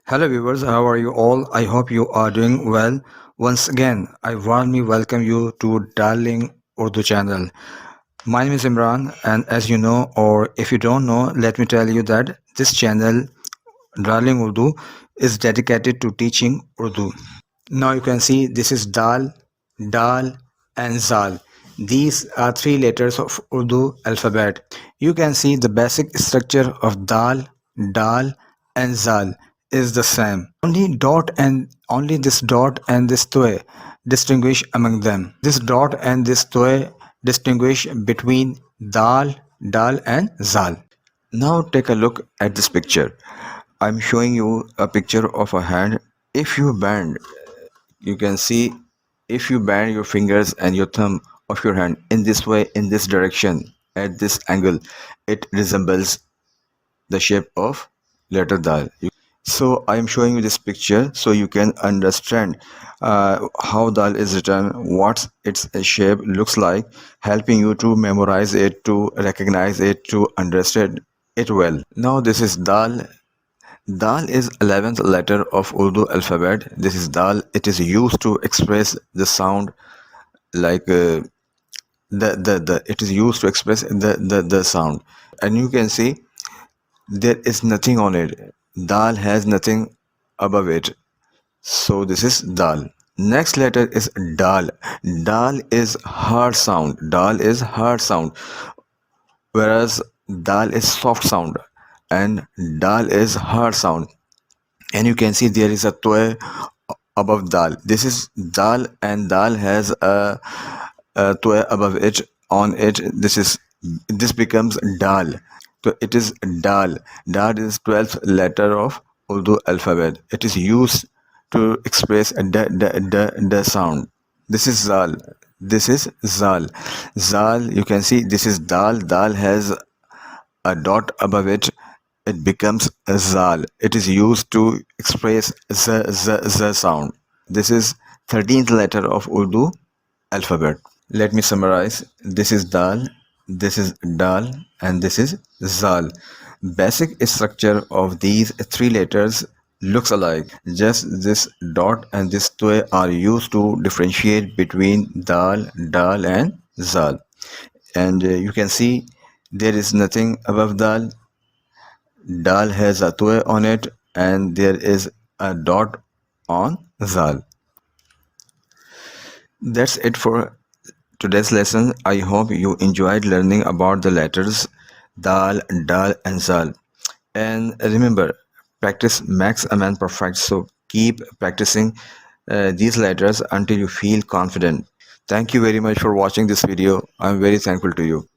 Hello viewers, how are you all? I hope you are doing well. Once again, I warmly welcome you to Darling Urdu channel. My name is Imran, and as you know, or if you don't know, let me tell you that this channel, Darling Urdu, is dedicated to teaching Urdu. Now you can see this is Dal, and Zal. These are three letters of Urdu alphabet. You can see the basic structure of Dal, and Zal is the same. Only this dot and this toy distinguish among them. This dot and this toy distinguish between Dal, and Zal. Now take a look at this picture. I'm showing you a picture of a hand. If you bend, you can see, if you bend your fingers and your thumb of your hand in this way, in this direction, at this angle, it resembles the shape of letter Dal. So I am showing you this picture so you can understand how Dal is written, what its shape looks like, helping you to memorize it, to recognize it, to understand it well. Now this is Dal. Dal is 11th letter of Urdu alphabet. This is Dal. It is used to express the sound, like the it is used to express the sound. And you can see there is nothing on it. Dal has nothing above it. So this is Dal. Next letter is Dal. Dal is hard sound. Dal is hard sound, whereas Dal is soft sound and Dal is hard sound. And you can see there is a toy above Dal. This is Dal, and Dal has a toy above it. On it, this becomes Dal. So it is Dal. Dal is 12th letter of Urdu alphabet. It is used to express the sound. This is Zal. This is Zal. Zal, you can see this is Dal. Dal has a dot above it. It becomes Zal. It is used to express the sound. This is 13th letter of Urdu alphabet. Let me summarize. This is Dal, this is Dal, and this is Zal. Basic structure of these three letters looks alike. Just this dot and this toy are used to differentiate between Dal, and Zal. And you can see there is nothing above Dal. Dal has a toy on it, and there is a dot on Zal. That's it for today's lesson. I hope you enjoyed learning about the letters Dal, and Zal. And remember, practice makes a man perfect. So keep practicing these letters until you feel confident. Thank you very much for watching this video. I'm very thankful to you.